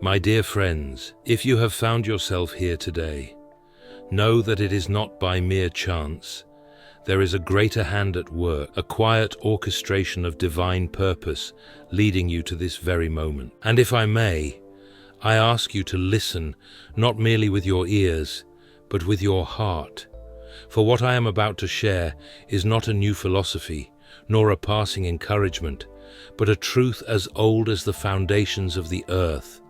My dear friends, if you have found yourself here today, know that it is not by mere chance. There is a greater hand at work, a quiet orchestration of divine purpose leading you to this very moment. And if I may, I ask you to listen not merely with your ears, but with your heart. For what I am about to share is not a new philosophy, nor a passing encouragement, but a truth as old as the foundations of the earth.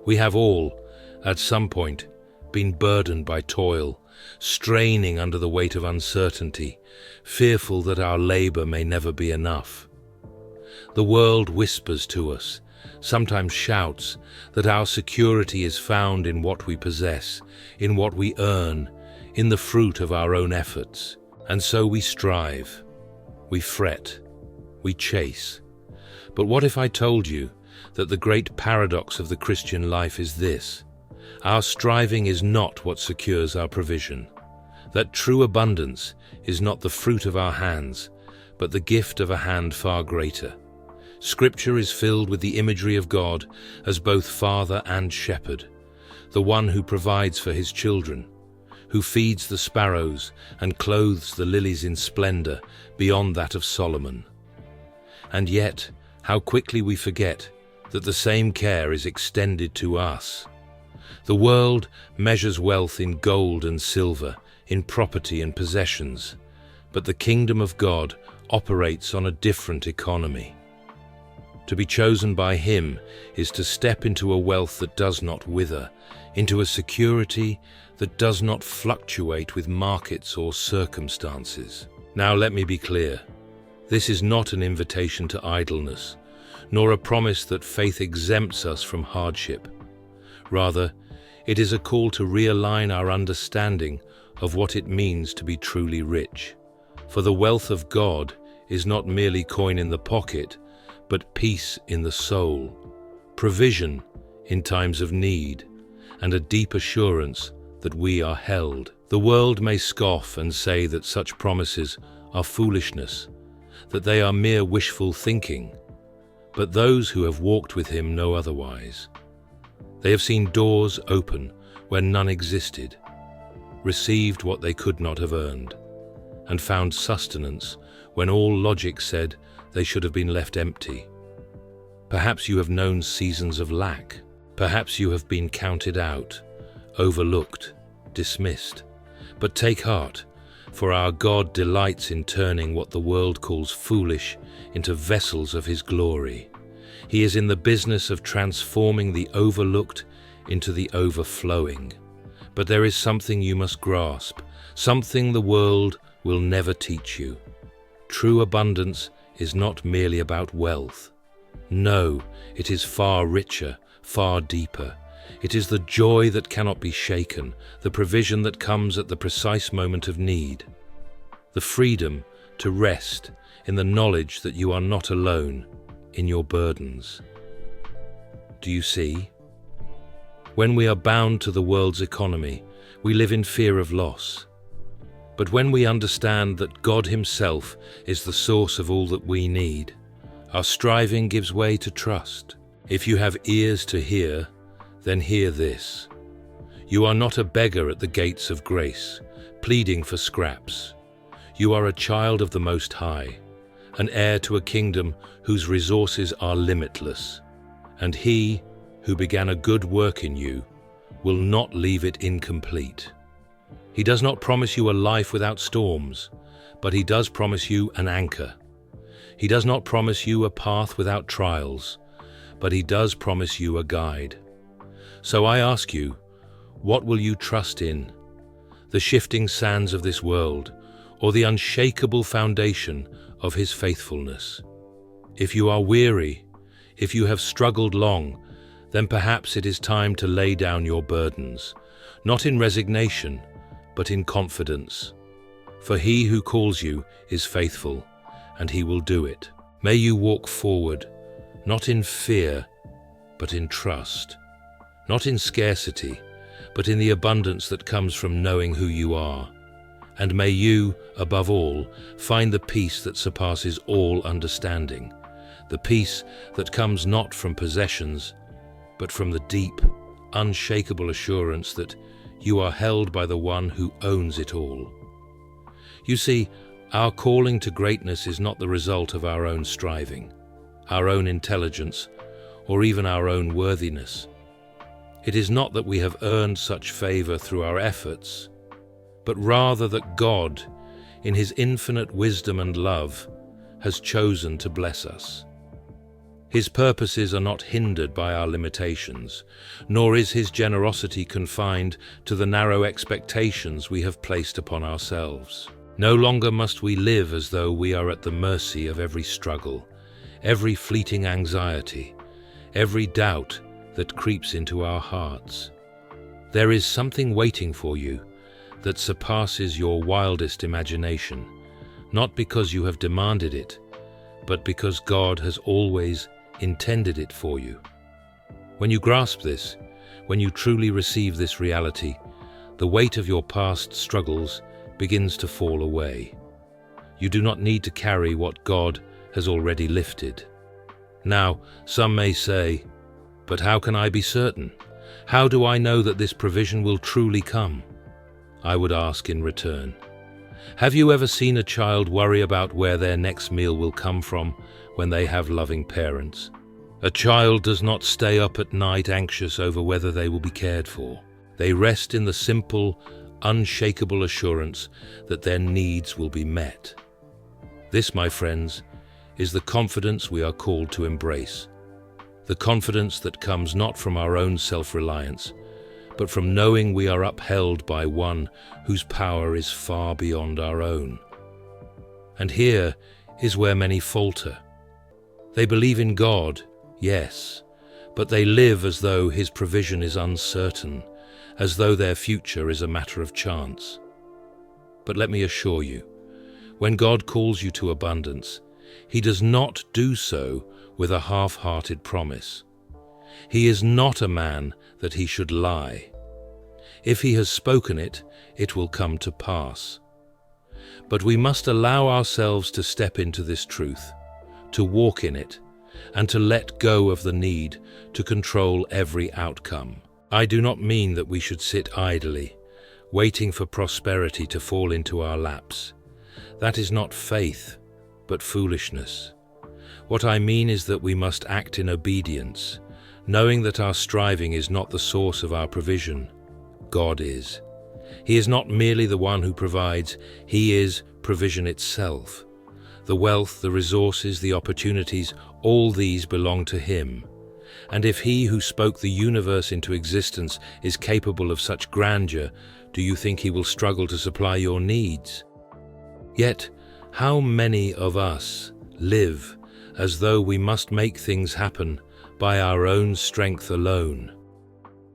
We have all, at some point, been burdened by toil, straining under the weight of uncertainty, fearful that our labor may never be enough. The world whispers to us, sometimes shouts, that our security is found in what we possess, in what we earn, in the fruit of our own efforts. And so we strive, we fret, we chase. But what if I told you that the great paradox of the Christian life is this: our striving is not what secures our provision, that true abundance is not the fruit of our hands, but the gift of a hand far greater. Scripture is filled with the imagery of God as both Father and Shepherd, the one who provides for his children, who feeds the sparrows and clothes the lilies in splendor beyond that of Solomon. And yet, how quickly we forget that the same care is extended to us. The world measures wealth in gold and silver, in property and possessions, but the kingdom of God operates on a different economy. To be chosen by Him is to step into a wealth that does not wither, into a security that does not fluctuate with markets or circumstances. Now let me be clear. This is not an invitation to idleness, nor a promise that faith exempts us from hardship. Rather, it is a call to realign our understanding of what it means to be truly rich. For the wealth of God is not merely coin in the pocket, but peace in the soul, provision in times of need, and a deep assurance that we are held. The world may scoff and say that such promises are foolishness, that they are mere wishful thinking, but those who have walked with Him know otherwise. They have seen doors open where none existed, received what they could not have earned, and found sustenance when all logic said they should have been left empty. Perhaps you have known seasons of lack. Perhaps you have been counted out, overlooked, dismissed. But take heart, for our God delights in turning what the world calls foolish into vessels of His glory. He is in the business of transforming the overlooked into the overflowing. But there is something you must grasp, something the world will never teach you. True abundance is not merely about wealth. No, it is far richer, far deeper. It is the joy that cannot be shaken, the provision that comes at the precise moment of need, the freedom to rest in the knowledge that you are not alone in your burdens. Do you see? When we are bound to the world's economy, we live in fear of loss. But when we understand that God Himself is the source of all that we need, our striving gives way to trust. If you have ears to hear, then hear this. You are not a beggar at the gates of grace, pleading for scraps. You are a child of the Most High, an heir to a kingdom whose resources are limitless. And He, who began a good work in you, will not leave it incomplete. He does not promise you a life without storms, but He does promise you an anchor. He does not promise you a path without trials, but He does promise you a guide. So I ask you, what will you trust in? The shifting sands of this world, or the unshakable foundation of His faithfulness? If you are weary, if you have struggled long, then perhaps it is time to lay down your burdens, not in resignation, but in confidence. For He who calls you is faithful, and He will do it. May you walk forward, not in fear, but in trust, not in scarcity, but in the abundance that comes from knowing who you are. And may you, above all, find the peace that surpasses all understanding, the peace that comes not from possessions, but from the deep, unshakable assurance that you are held by the one who owns it all. You see, our calling to greatness is not the result of our own striving, our own intelligence, or even our own worthiness. It is not that we have earned such favor through our efforts, but rather that God, in His infinite wisdom and love, has chosen to bless us. His purposes are not hindered by our limitations, nor is His generosity confined to the narrow expectations we have placed upon ourselves. No longer must we live as though we are at the mercy of every struggle, every fleeting anxiety, every doubt that creeps into our hearts. There is something waiting for you that surpasses your wildest imagination, not because you have demanded it, but because God has always intended it for you. When you grasp this, when you truly receive this reality, the weight of your past struggles begins to fall away. You do not need to carry what God has already lifted. Now, some may say, "But how can I be certain? How do I know that this provision will truly come?" I would ask in return, have you ever seen a child worry about where their next meal will come from when they have loving parents? A child does not stay up at night anxious over whether they will be cared for. They rest in the simple, unshakable assurance that their needs will be met. This, my friends, is the confidence we are called to embrace. The confidence that comes not from our own self-reliance, but from knowing we are upheld by one whose power is far beyond our own. And here is where many falter. They believe in God, yes, but they live as though His provision is uncertain, as though their future is a matter of chance. But let me assure you, when God calls you to abundance, He does not do so with a half-hearted promise. He is not a man that He should lie. If He has spoken it, it will come to pass. But we must allow ourselves to step into this truth, to walk in it, and to let go of the need to control every outcome. I do not mean that we should sit idly, waiting for prosperity to fall into our laps. That is not faith, but foolishness. What I mean is that we must act in obedience, knowing that our striving is not the source of our provision. God is. He is not merely the one who provides, He is provision itself. The wealth, the resources, the opportunities, all these belong to Him. And if He who spoke the universe into existence is capable of such grandeur, do you think He will struggle to supply your needs? Yet, how many of us live as though we must make things happen by our own strength alone?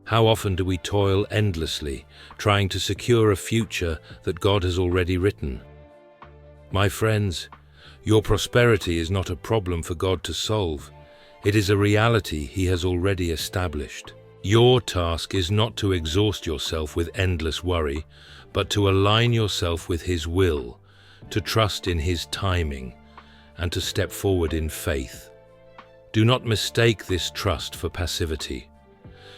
How often do we toil endlessly, trying to secure a future that God has already written? My friends, your prosperity is not a problem for God to solve. It is a reality He has already established. Your task is not to exhaust yourself with endless worry, but to align yourself with His will, to trust in His timing, and to step forward in faith. Do not mistake this trust for passivity.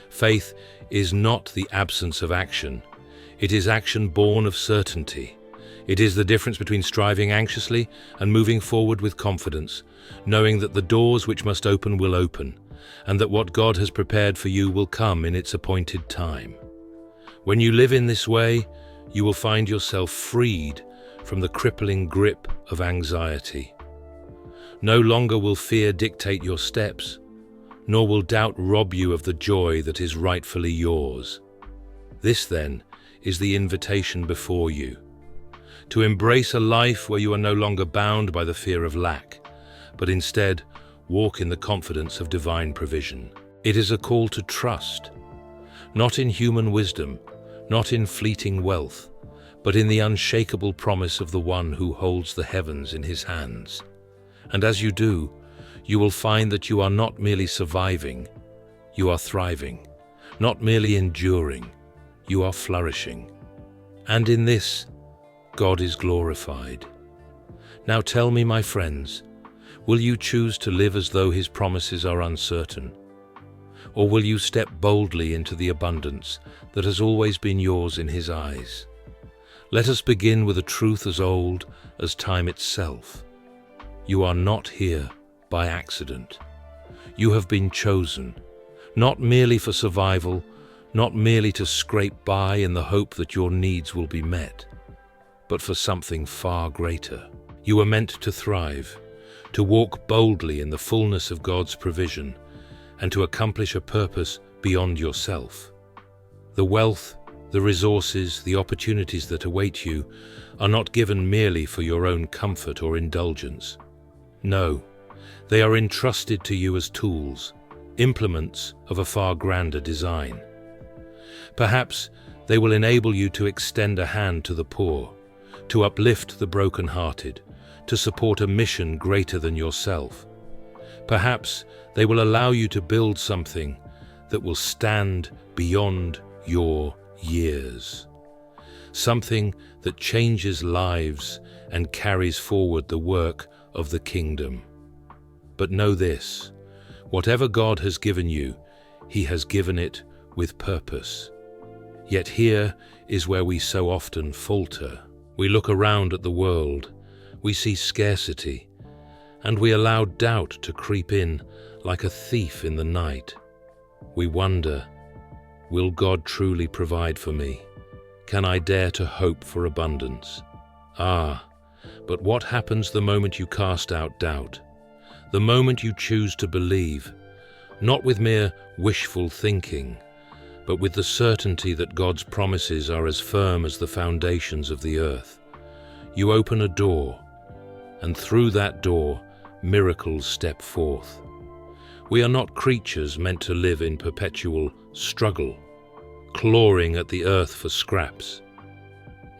Faith is not the absence of action. It is action born of certainty. It is the difference between striving anxiously and moving forward with confidence, knowing that the doors which must open will open, and that what God has prepared for you will come in its appointed time. When you live in this way, you will find yourself freed from the crippling grip of anxiety. No longer will fear dictate your steps, nor will doubt rob you of the joy that is rightfully yours. This, then, is the invitation before you, to embrace a life where you are no longer bound by the fear of lack, but instead walk in the confidence of divine provision. It is a call to trust, not in human wisdom, not in fleeting wealth, but in the unshakable promise of the one who holds the heavens in His hands. And as you do, you will find that you are not merely surviving, you are thriving. Not merely enduring, you are flourishing. And in this, God is glorified. Now tell me, my friends, will you choose to live as though His promises are uncertain? Or will you step boldly into the abundance that has always been yours in his eyes? Let us begin with a truth as old as time itself. You are not here by accident. You have been chosen, not merely for survival, not merely to scrape by in the hope that your needs will be met, but for something far greater. You were meant to thrive, to walk boldly in the fullness of God's provision, and to accomplish a purpose beyond yourself. The wealth, the resources, the opportunities that await you are not given merely for your own comfort or indulgence. No, they are entrusted to you as tools, implements of a far grander design. Perhaps they will enable you to extend a hand to the poor, to uplift the broken-hearted, to support a mission greater than yourself. Perhaps they will allow you to build something that will stand beyond your years. Something that changes lives and carries forward the work of the kingdom. But know this, whatever God has given you, He has given it with purpose. Yet here is where we so often falter. We look around at the world, we see scarcity, and we allow doubt to creep in like a thief in the night. We wonder, will God truly provide for me? Can I dare to hope for abundance? But what happens the moment you cast out doubt? The moment you choose to believe, not with mere wishful thinking, but with the certainty that God's promises are as firm as the foundations of the earth. You open a door, and through that door, miracles step forth. We are not creatures meant to live in perpetual struggle, clawing at the earth for scraps.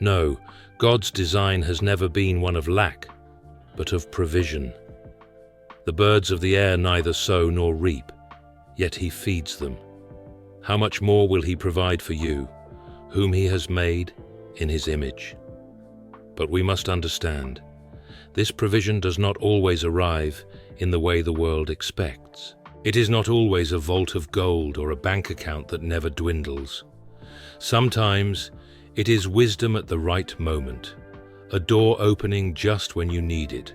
No, God's design has never been one of lack, but of provision. The birds of the air neither sow nor reap, yet He feeds them. How much more will He provide for you, whom He has made in His image? But we must understand, this provision does not always arrive in the way the world expects. It is not always a vault of gold or a bank account that never dwindles. Sometimes it is wisdom at the right moment, a door opening just when you need it,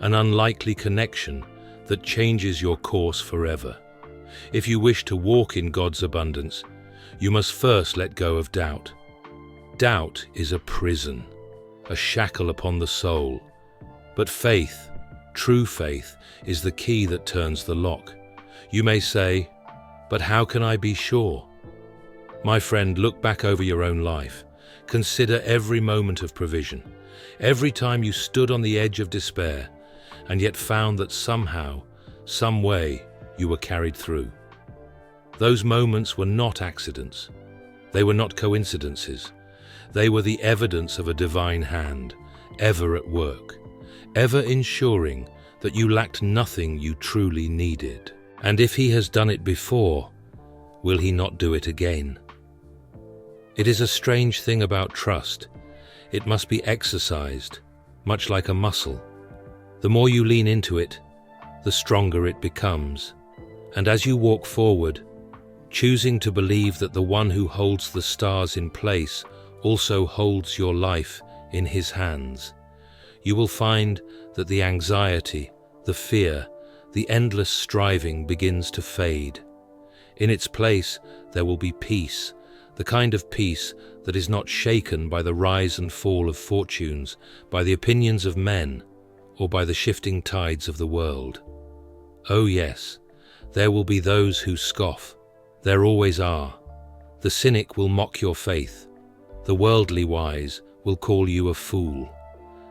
an unlikely connection that changes your course forever. If you wish to walk in God's abundance, you must first let go of doubt. Doubt is a prison, a shackle upon the soul. But faith, true faith, is the key that turns the lock. You may say, but how can I be sure? My friend, look back over your own life. Consider every moment of provision, every time you stood on the edge of despair, and yet found that somehow, some way, you were carried through. Those moments were not accidents. They were not coincidences. They were the evidence of a divine hand, ever at work, ever ensuring that you lacked nothing you truly needed. And if He has done it before, will He not do it again? It is a strange thing about trust. It must be exercised, much like a muscle. The more you lean into it, the stronger it becomes. And as you walk forward, choosing to believe that the one who holds the stars in place also holds your life in His hands, you will find that the anxiety, the fear, the endless striving begins to fade. In its place, there will be peace, the kind of peace that is not shaken by the rise and fall of fortunes, by the opinions of men, or by the shifting tides of the world. Oh yes, there will be those who scoff. There always are. The cynic will mock your faith. The worldly wise will call you a fool.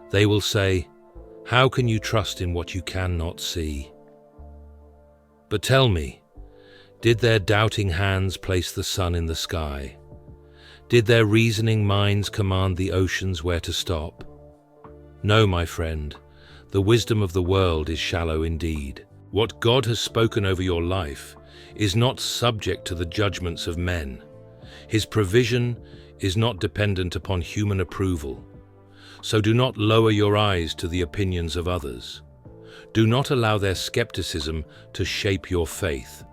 They will say, how can you trust in what you cannot see? But tell me, did their doubting hands place the sun in the sky? Did their reasoning minds command the oceans where to stop? No, my friend, the wisdom of the world is shallow indeed. What God has spoken over your life is not subject to the judgments of men. His provision is not dependent upon human approval. So do not lower your eyes to the opinions of others. Do not allow their skepticism to shape your faith.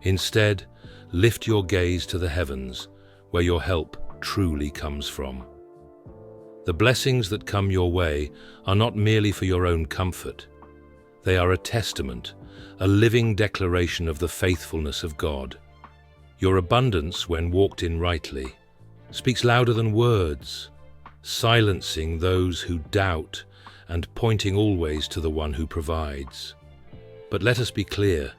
Instead, lift your gaze to the heavens, where your help truly comes from. The blessings that come your way are not merely for your own comfort. They are a testament, a living declaration of the faithfulness of God. Your abundance, when walked in rightly, speaks louder than words, silencing those who doubt and pointing always to the one who provides. But let us be clear,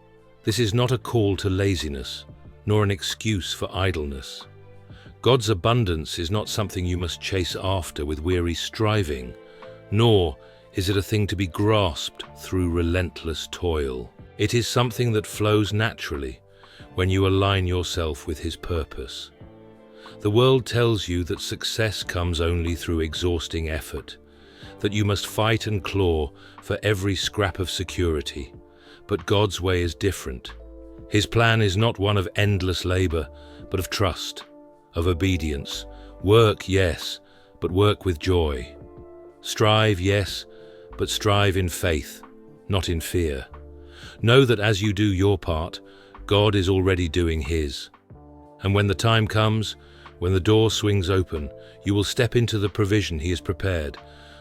this is not a call to laziness, nor an excuse for idleness. God's abundance is not something you must chase after with weary striving, nor is it a thing to be grasped through relentless toil. It is something that flows naturally when you align yourself with His purpose. The world tells you that success comes only through exhausting effort, that you must fight and claw for every scrap of security. But God's way is different. His plan is not one of endless labor, but of trust, of obedience. Work, yes, but work with joy. Strive, yes, but strive in faith, not in fear. Know that as you do your part, God is already doing His. And when the time comes, when the door swings open, you will step into the provision He has prepared,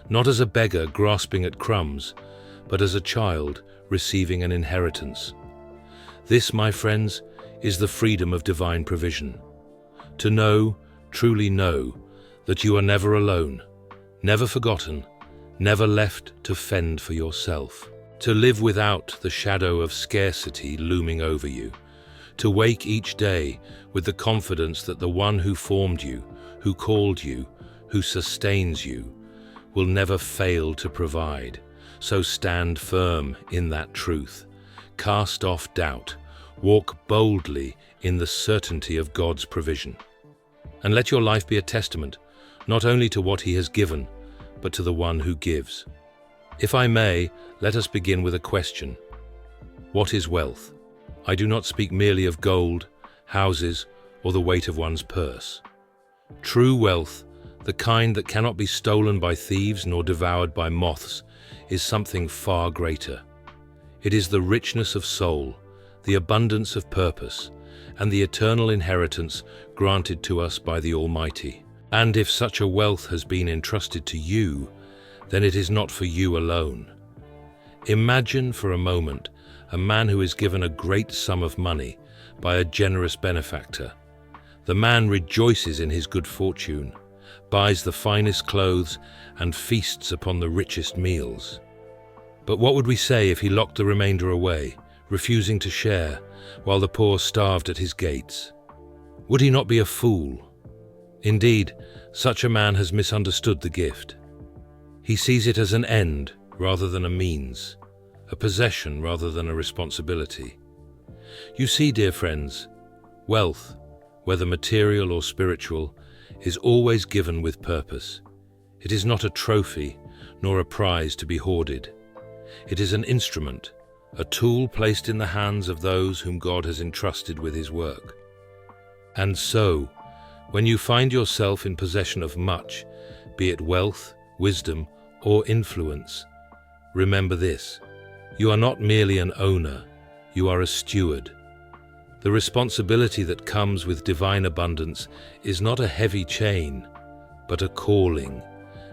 not as a beggar grasping at crumbs, but as a child receiving an inheritance. This, my friends, is the freedom of divine provision. To know, truly know, that you are never alone, never forgotten, never left to fend for yourself. To live without the shadow of scarcity looming over you. To wake each day with the confidence that the one who formed you, who called you, who sustains you, will never fail to provide. So stand firm in that truth. Cast off doubt. Walk boldly in the certainty of God's provision. And let your life be a testament, not only to what He has given, but to the one who gives. If I may, let us begin with a question. What is wealth? I do not speak merely of gold, houses, or the weight of one's purse. True wealth, the kind that cannot be stolen by thieves nor devoured by moths, is something far greater. It is the richness of soul, the abundance of purpose, and the eternal inheritance granted to us by the Almighty. And if such a wealth has been entrusted to you, then it is not for you alone. Imagine for a moment a man who is given a great sum of money by a generous benefactor. The man rejoices in his good fortune, buys the finest clothes, and feasts upon the richest meals. But what would we say if he locked the remainder away, refusing to share, while the poor starved at his gates? Would he not be a fool? Indeed, such a man has misunderstood the gift. He sees it as an end rather than a means, a possession rather than a responsibility. You see, dear friends, wealth, whether material or spiritual, is always given with purpose. It is not a trophy, nor a prize to be hoarded. It is an instrument, a tool placed in the hands of those whom God has entrusted with His work. And so, when you find yourself in possession of much, be it wealth, wisdom, or influence, remember this: you are not merely an owner, you are a steward. The responsibility that comes with divine abundance is not a heavy chain, but a calling,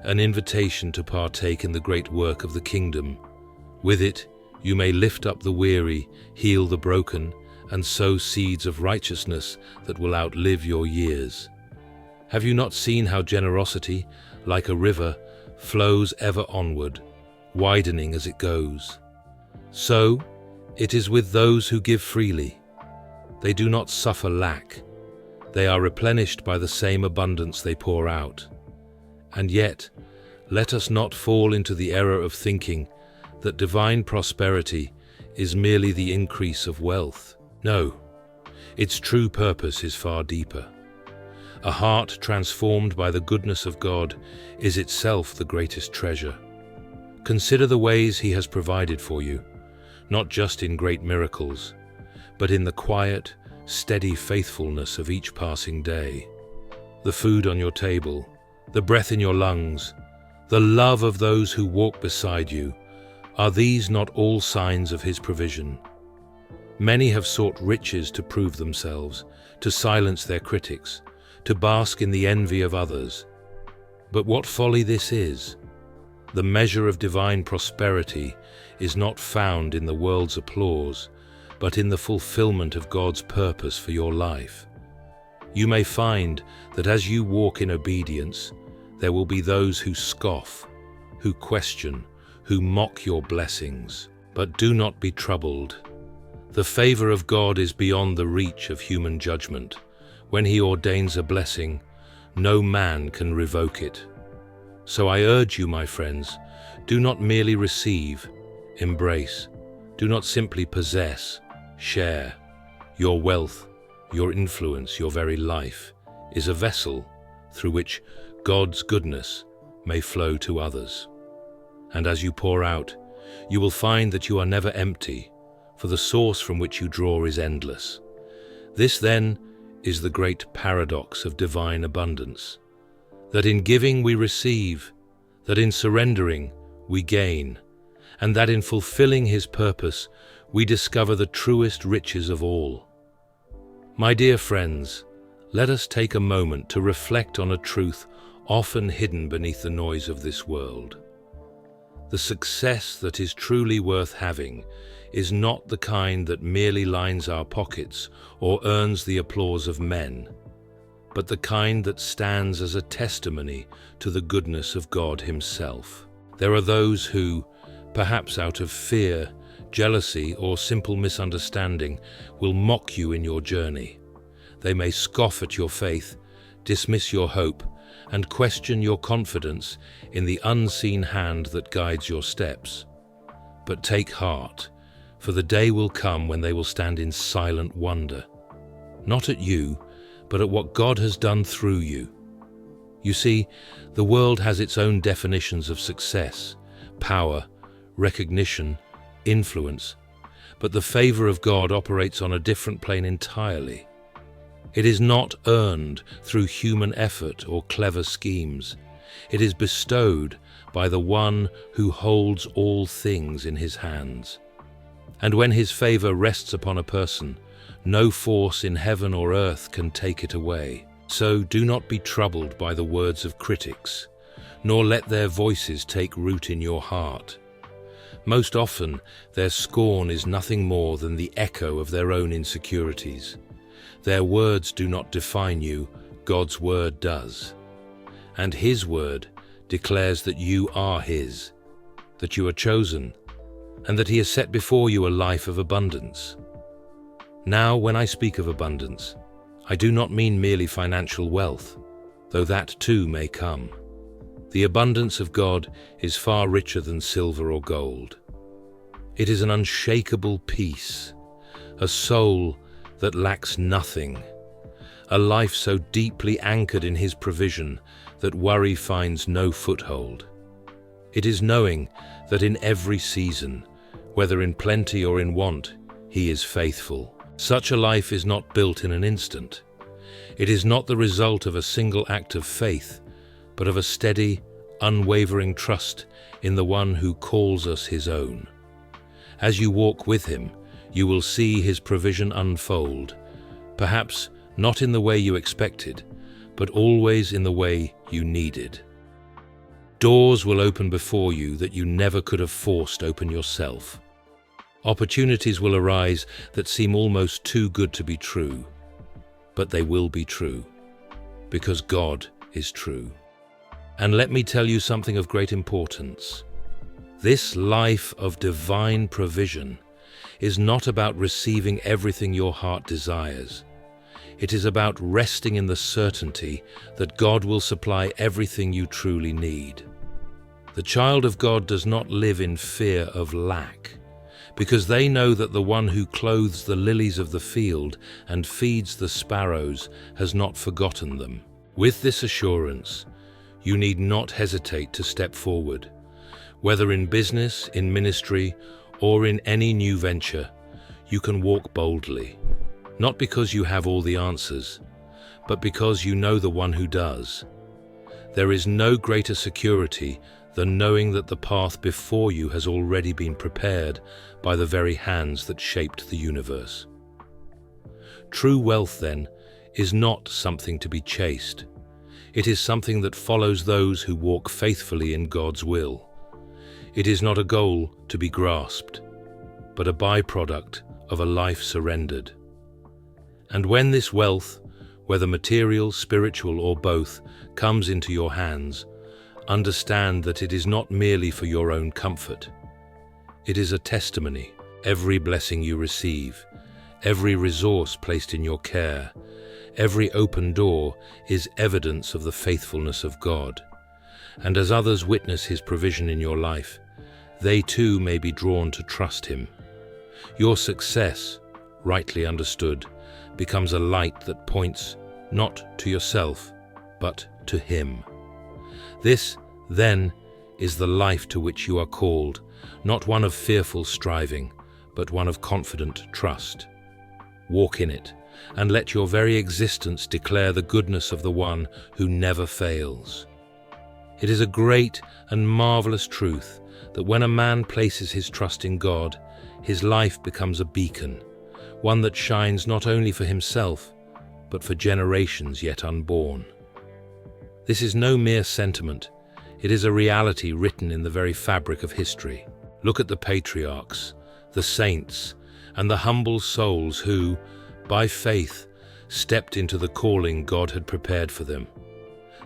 an invitation to partake in the great work of the kingdom. With it, you may lift up the weary, heal the broken, and sow seeds of righteousness that will outlive your years. Have you not seen how generosity, like a river, flows ever onward, widening as it goes? So, it is with those who give freely. They do not suffer lack. They are replenished by the same abundance they pour out. And yet, let us not fall into the error of thinking that divine prosperity is merely the increase of wealth. No, its true purpose is far deeper. A heart transformed by the goodness of God is itself the greatest treasure. Consider the ways He has provided for you, not just in great miracles, but in the quiet, steady faithfulness of each passing day. The food on your table, the breath in your lungs, the love of those who walk beside you, are these not all signs of His provision? Many have sought riches to prove themselves, to silence their critics, to bask in the envy of others. But what folly this is! The measure of divine prosperity is not found in the world's applause, but in the fulfillment of God's purpose for your life. You may find that as you walk in obedience, there will be those who scoff, who question, who mock your blessings. But do not be troubled. The favor of God is beyond the reach of human judgment. When He ordains a blessing, no man can revoke it. So I urge you, my friends, do not merely receive, embrace. Do not simply possess, share. Your wealth, your influence, your very life is a vessel through which God's goodness may flow to others. And as you pour out, you will find that you are never empty, for the source from which you draw is endless. This, then, is the great paradox of divine abundance, that in giving we receive, that in surrendering we gain, and that in fulfilling His purpose we discover the truest riches of all. My dear friends, let us take a moment to reflect on a truth often hidden beneath the noise of this world. The success that is truly worth having is not the kind that merely lines our pockets or earns the applause of men, but the kind that stands as a testimony to the goodness of God Himself. There are those who, perhaps out of fear, jealousy, or simple misunderstanding, will mock you in your journey. They may scoff at your faith, dismiss your hope, and question your confidence in the unseen hand that guides your steps. But take heart, for the day will come when they will stand in silent wonder, not at you, but at what God has done through you. You see, the world has its own definitions of success, power, recognition, influence, but the favor of God operates on a different plane entirely. It is not earned through human effort or clever schemes. It is bestowed by the one who holds all things in His hands. And when His favor rests upon a person, no force in heaven or earth can take it away. So do not be troubled by the words of critics, nor let their voices take root in your heart. Most often, their scorn is nothing more than the echo of their own insecurities. Their words do not define you, God's word does. And His word declares that you are His, that you are chosen, and that He has set before you a life of abundance. Now, when I speak of abundance, I do not mean merely financial wealth, though that too may come. The abundance of God is far richer than silver or gold. It is an unshakable peace, a soul that lacks nothing, a life so deeply anchored in His provision that worry finds no foothold. It is knowing that in every season, whether in plenty or in want, He is faithful. Such a life is not built in an instant. It is not the result of a single act of faith, but of a steady, unwavering trust in the one who calls us His own. As you walk with Him, you will see His provision unfold, perhaps not in the way you expected, but always in the way you needed. Doors will open before you that you never could have forced open yourself. Opportunities will arise that seem almost too good to be true, but they will be true, because God is true. And let me tell you something of great importance. This life of divine provision is not about receiving everything your heart desires. It is about resting in the certainty that God will supply everything you truly need. The child of God does not live in fear of lack, because they know that the one who clothes the lilies of the field and feeds the sparrows has not forgotten them. With this assurance, you need not hesitate to step forward. Whether in business, in ministry, or in any new venture, you can walk boldly, not because you have all the answers, but because you know the one who does. There is no greater security than knowing that the path before you has already been prepared by the very hands that shaped the universe. True wealth, then, is not something to be chased. It is something that follows those who walk faithfully in God's will. It is not a goal to be grasped, but a byproduct of a life surrendered. And when this wealth, whether material, spiritual, or both, comes into your hands, understand that it is not merely for your own comfort. It is a testimony. Every blessing you receive, every resource placed in your care, every open door is evidence of the faithfulness of God. And as others witness His provision in your life, they too may be drawn to trust Him. Your success, rightly understood, becomes a light that points not to yourself, but to Him. This, then, is the life to which you are called, not one of fearful striving, but one of confident trust. Walk in it, and let your very existence declare the goodness of the One who never fails. It is a great and marvelous truth that when a man places his trust in God, his life becomes a beacon, one that shines not only for himself, but for generations yet unborn. This is no mere sentiment. It is a reality written in the very fabric of history. Look at the patriarchs, the saints, and the humble souls who, by faith, stepped into the calling God had prepared for them.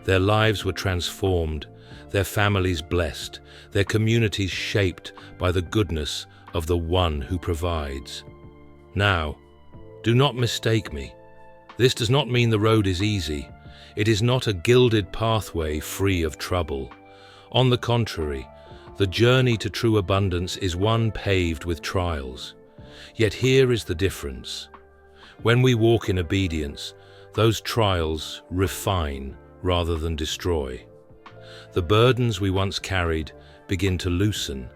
Their lives were transformed, their families blessed, their communities shaped by the goodness of the One who provides. Now, do not mistake me. This does not mean the road is easy. It is not a gilded pathway free of trouble. On the contrary, the journey to true abundance is one paved with trials. Yet here is the difference. When we walk in obedience, those trials refine rather than destroy. The burdens we once carried begin to loosen,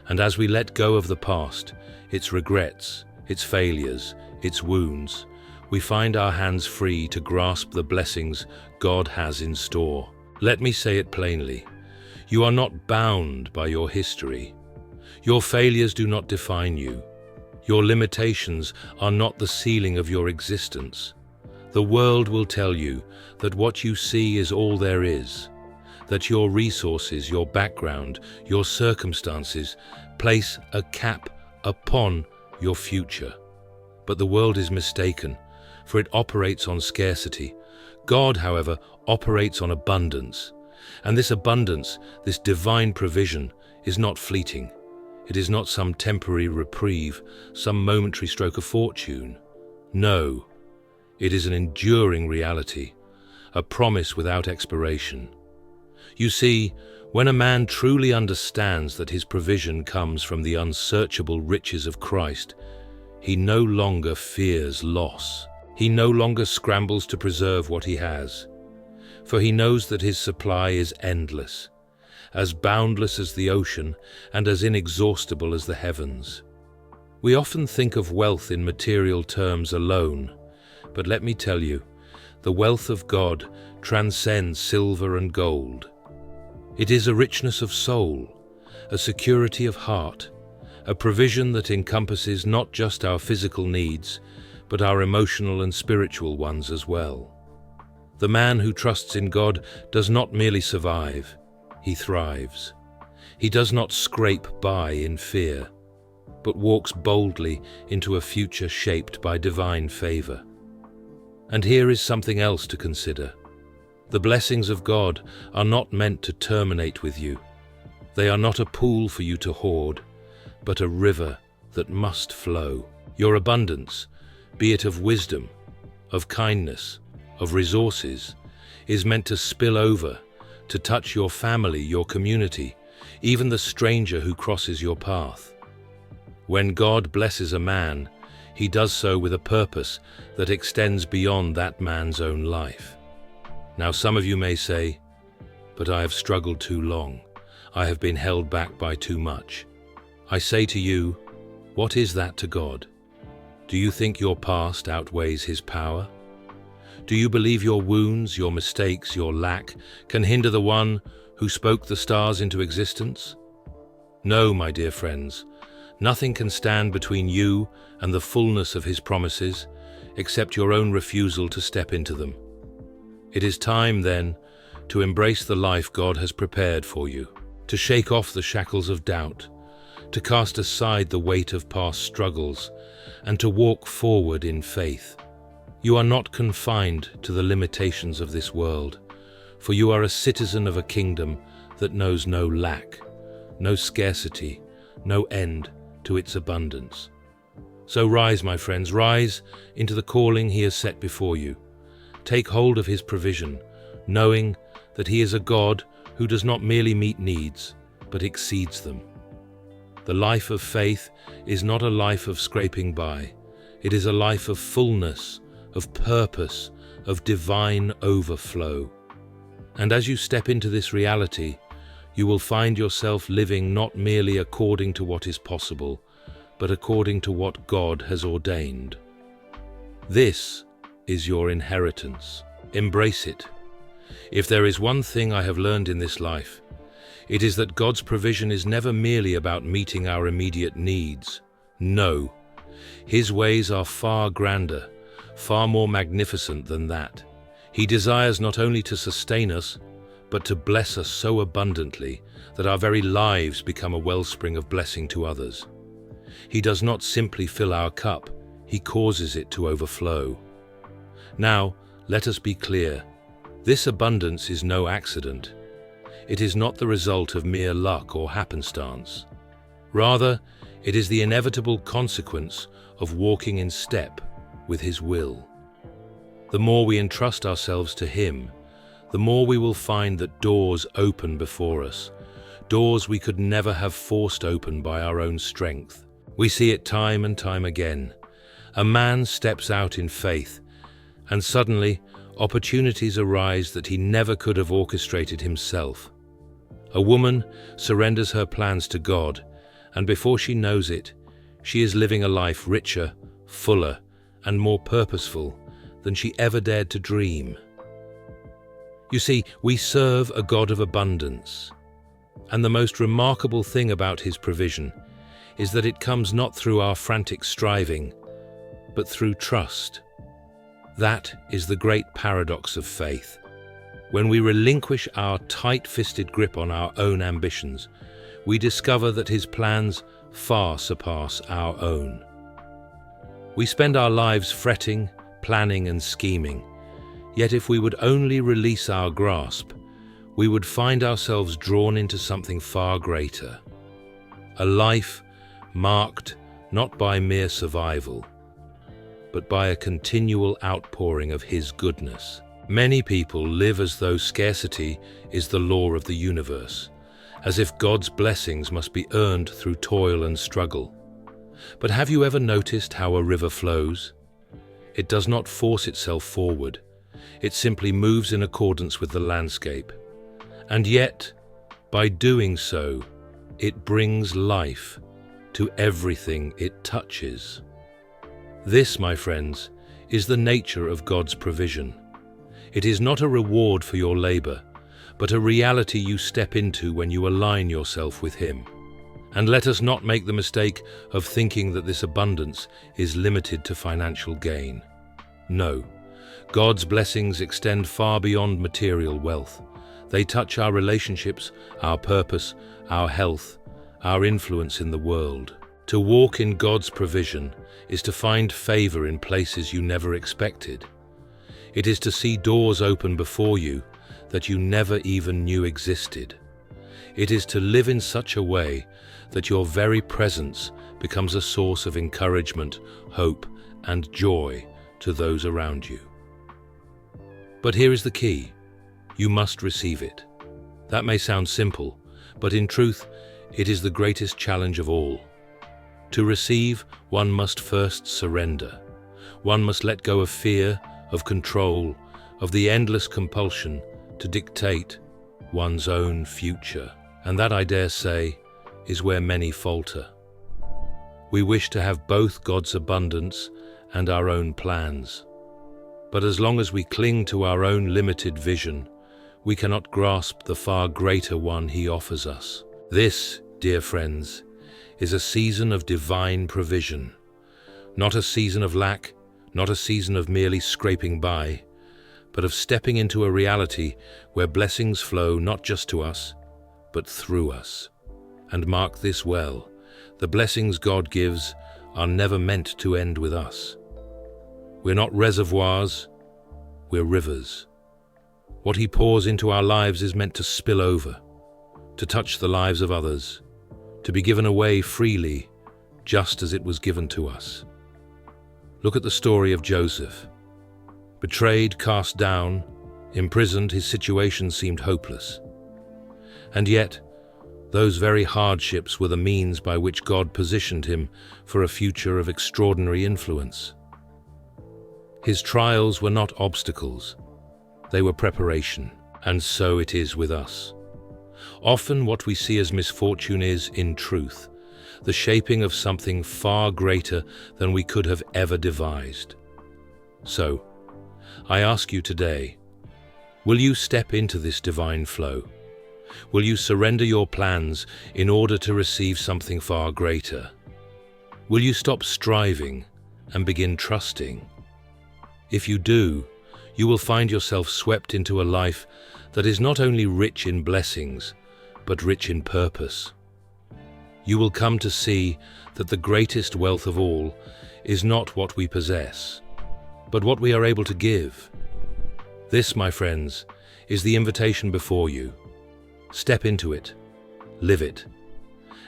and as we let go of the past, its regrets, its failures, its wounds, we find our hands free to grasp the blessings God has in store. Let me say it plainly. You are not bound by your history. Your failures do not define you. Your limitations are not the ceiling of your existence. The world will tell you that what you see is all there is, that your resources, your background, your circumstances place a cap upon your future. But the world is mistaken, for it operates on scarcity. God, however, operates on abundance. And this abundance, this divine provision, is not fleeting. It is not some temporary reprieve, some momentary stroke of fortune. No, it is an enduring reality, a promise without expiration. You see, when a man truly understands that his provision comes from the unsearchable riches of Christ, he no longer fears loss. He no longer scrambles to preserve what he has, for he knows that his supply is endless, as boundless as the ocean and as inexhaustible as the heavens. We often think of wealth in material terms alone, but let me tell you, the wealth of God transcends silver and gold. It is a richness of soul, a security of heart, a provision that encompasses not just our physical needs, but our emotional and spiritual ones as well. The man who trusts in God does not merely survive, he thrives. He does not scrape by in fear, but walks boldly into a future shaped by divine favor. And here is something else to consider. The blessings of God are not meant to terminate with you. They are not a pool for you to hoard, but a river that must flow. Your abundance, be it of wisdom, of kindness, of resources, is meant to spill over, to touch your family, your community, even the stranger who crosses your path. When God blesses a man, he does so with a purpose that extends beyond that man's own life. Now, some of you may say, "But I have struggled too long. I have been held back by too much." I say to you, what is that to God? Do you think your past outweighs His power? Do you believe your wounds, your mistakes, your lack can hinder the One who spoke the stars into existence? No, my dear friends, nothing can stand between you and the fullness of his promises, except your own refusal to step into them. It is time, then, to embrace the life God has prepared for you, to shake off the shackles of doubt, to cast aside the weight of past struggles, and to walk forward in faith. You are not confined to the limitations of this world, for you are a citizen of a kingdom that knows no lack, no scarcity, no end to its abundance. So rise, my friends, rise into the calling he has set before you. Take hold of his provision, knowing that he is a God who does not merely meet needs, but exceeds them. The life of faith is not a life of scraping by. It is a life of fullness, of purpose, of divine overflow. And as you step into this reality, you will find yourself living not merely according to what is possible, but according to what God has ordained. This is your inheritance. Embrace it. If there is one thing I have learned in this life, it is that God's provision is never merely about meeting our immediate needs. No, his ways are far grander, far more magnificent than that. He desires not only to sustain us, but to bless us so abundantly that our very lives become a wellspring of blessing to others. He does not simply fill our cup, he causes it to overflow. Now, let us be clear. This abundance is no accident. It is not the result of mere luck or happenstance. Rather, it is the inevitable consequence of walking in step with his will. The more we entrust ourselves to him, the more we will find that doors open before us, doors we could never have forced open by our own strength. We see it time and time again. A man steps out in faith, and suddenly opportunities arise that he never could have orchestrated himself. A woman surrenders her plans to God, and before she knows it, she is living a life richer, fuller, and more purposeful than she ever dared to dream. You see, we serve a God of abundance, and the most remarkable thing about his provision is that it comes not through our frantic striving, but through trust. That is the great paradox of faith. When we relinquish our tight-fisted grip on our own ambitions, we discover that his plans far surpass our own. We spend our lives fretting, planning and scheming, yet if we would only release our grasp, we would find ourselves drawn into something far greater. A life marked not by mere survival, but by a continual outpouring of his goodness. Many people live as though scarcity is the law of the universe, as if God's blessings must be earned through toil and struggle. But have you ever noticed how a river flows? It does not force itself forward. It simply moves in accordance with the landscape. And yet, by doing so, it brings life to everything it touches. This, my friends, is the nature of God's provision. It is not a reward for your labor, but a reality you step into when you align yourself with him. And let us not make the mistake of thinking that this abundance is limited to financial gain. No, God's blessings extend far beyond material wealth. They touch our relationships, our purpose, our health, our influence in the world. To walk in God's provision is to find favor in places you never expected. It is to see doors open before you that you never even knew existed. It is to live in such a way that your very presence becomes a source of encouragement, hope, and joy to those around you. But here is the key. You must receive it. That may sound simple, but in truth, it is the greatest challenge of all. To receive, one must first surrender. One must let go of fear, of control, of the endless compulsion to dictate one's own future. And that, I dare say, is where many falter. We wish to have both God's abundance and our own plans. But as long as we cling to our own limited vision, we cannot grasp the far greater one he offers us. This, dear friends, is a season of divine provision, not a season of lack, not a season of merely scraping by, but of stepping into a reality where blessings flow not just to us, but through us. And mark this well, the blessings God gives are never meant to end with us. We're not reservoirs, we're rivers. What he pours into our lives is meant to spill over, to touch the lives of others, to be given away freely, just as it was given to us. Look at the story of Joseph. Betrayed, cast down, imprisoned, his situation seemed hopeless. And yet, those very hardships were the means by which God positioned him for a future of extraordinary influence. His trials were not obstacles, they were preparation, and so it is with us. Often what we see as misfortune is, in truth, the shaping of something far greater than we could have ever devised. So, I ask you today, will you step into this divine flow? Will you surrender your plans in order to receive something far greater? Will you stop striving and begin trusting? If you do, you will find yourself swept into a life that is not only rich in blessings, but rich in purpose. You will come to see that the greatest wealth of all is not what we possess, but what we are able to give. This, my friends, is the invitation before you. Step into it, live it,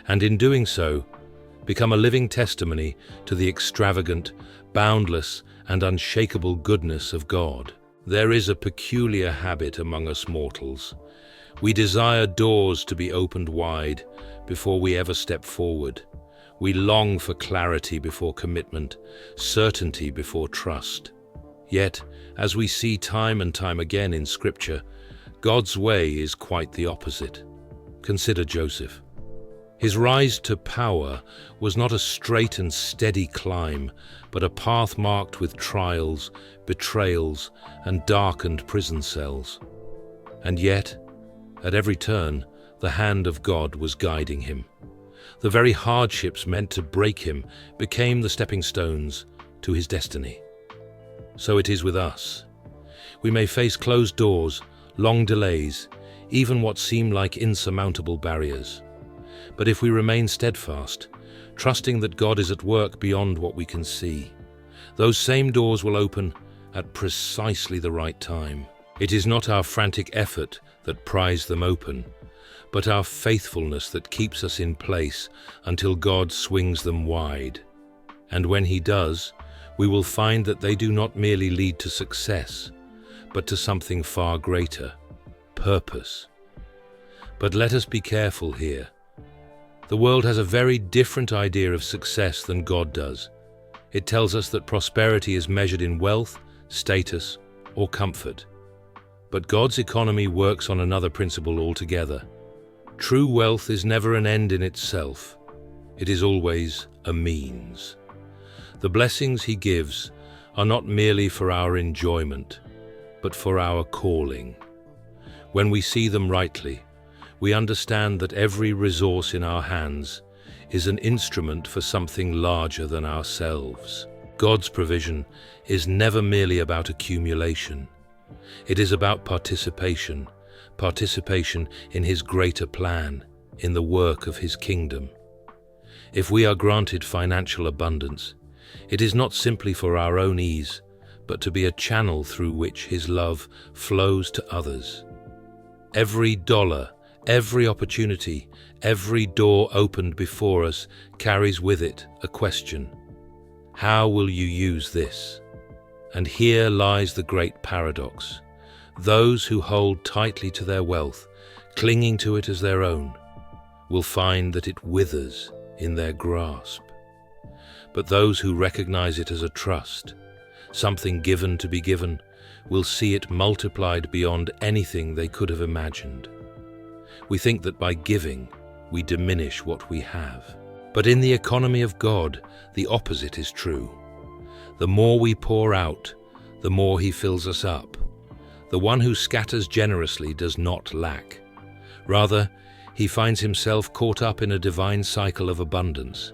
and in doing so, become a living testimony to the extravagant, boundless, and unshakable goodness of God. There is a peculiar habit among us mortals. We desire doors to be opened wide before we ever step forward. We long for clarity before commitment, certainty before trust. Yet, as we see time and time again in Scripture, God's way is quite the opposite. Consider Joseph. His rise to power was not a straight and steady climb, but a path marked with trials, betrayals, and darkened prison cells. And yet, at every turn, the hand of God was guiding him. The very hardships meant to break him became the stepping stones to his destiny. So it is with us. We may face closed doors, long delays, even what seem like insurmountable barriers. But if we remain steadfast, trusting that God is at work beyond what we can see, those same doors will open at precisely the right time. It is not our frantic effort that pries them open, but our faithfulness that keeps us in place until God swings them wide. And when He does, we will find that they do not merely lead to success, but to something far greater, purpose. But let us be careful here. The world has a very different idea of success than God does. It tells us that prosperity is measured in wealth, status, or comfort. But God's economy works on another principle altogether. True wealth is never an end in itself. It is always a means. The blessings He gives are not merely for our enjoyment, but for our calling. When we see them rightly, we understand that every resource in our hands is an instrument for something larger than ourselves. God's provision is never merely about accumulation. It is about participation in His greater plan, in the work of His kingdom. If we are granted financial abundance, it is not simply for our own ease, but to be a channel through which His love flows to others. Every dollar, every opportunity, every door opened before us carries with it a question. How will you use this? And here lies the great paradox. Those who hold tightly to their wealth, clinging to it as their own, will find that it withers in their grasp. But those who recognize it as a trust, something given to be given, will see it multiplied beyond anything they could have imagined. We think that by giving, we diminish what we have. But in the economy of God, the opposite is true. The more we pour out, the more He fills us up. The one who scatters generously does not lack. Rather, he finds himself caught up in a divine cycle of abundance,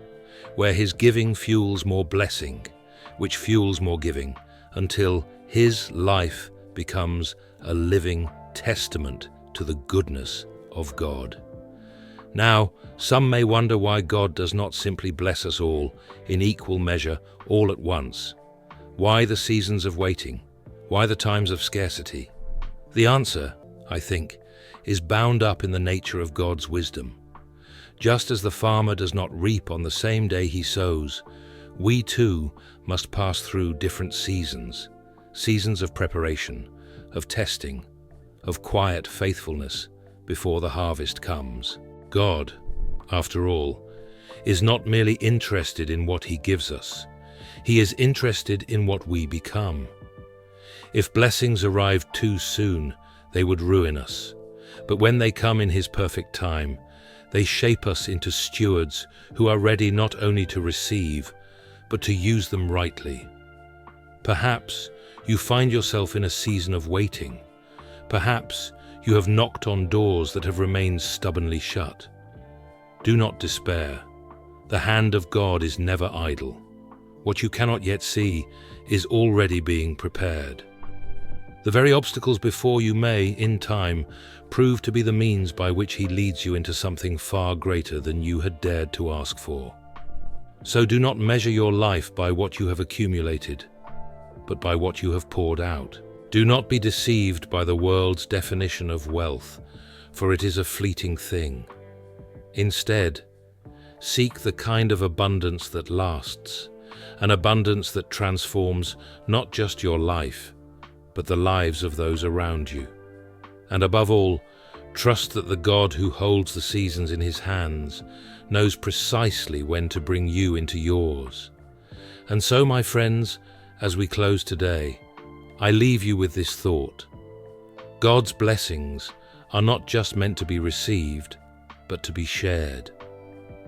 where his giving fuels more blessing, which fuels more giving, until his life becomes a living testament to the goodness of God. Now, some may wonder why God does not simply bless us all in equal measure all at once. Why the seasons of waiting? Why the times of scarcity? The answer, I think, is bound up in the nature of God's wisdom. Just as the farmer does not reap on the same day he sows, we too must pass through different seasons, seasons of preparation, of testing, of quiet faithfulness before the harvest comes. God, after all, is not merely interested in what he gives us. He is interested in what we become. If blessings arrived too soon, they would ruin us. But when they come in his perfect time, they shape us into stewards who are ready not only to receive, but to use them rightly. Perhaps you find yourself in a season of waiting. Perhaps you have knocked on doors that have remained stubbornly shut. Do not despair. The hand of God is never idle. What you cannot yet see is already being prepared. The very obstacles before you may, in time, prove to be the means by which he leads you into something far greater than you had dared to ask for. So do not measure your life by what you have accumulated, but by what you have poured out. Do not be deceived by the world's definition of wealth, for it is a fleeting thing. Instead, seek the kind of abundance that lasts, an abundance that transforms not just your life, but the lives of those around you. And above all, trust that the God who holds the seasons in his hands knows precisely when to bring you into yours. And so, my friends, as we close today, I leave you with this thought. God's blessings are not just meant to be received, but to be shared.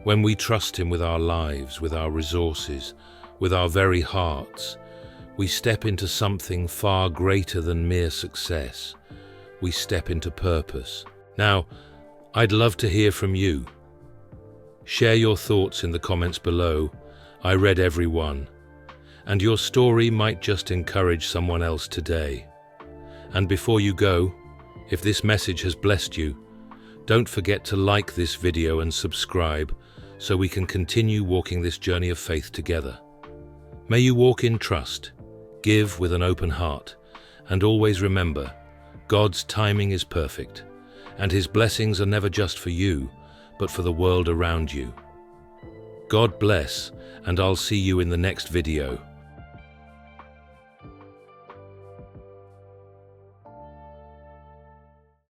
When we trust him with our lives, with our resources, with our very hearts, we step into something far greater than mere success. We step into purpose. Now, I'd love to hear from you. Share your thoughts in the comments below. I read every one. And your story might just encourage someone else today. And before you go, if this message has blessed you, don't forget to like this video and subscribe so we can continue walking this journey of faith together. May you walk in trust, give with an open heart, and always remember, God's timing is perfect, and his blessings are never just for you, but for the world around you. God bless, and I'll see you in the next video.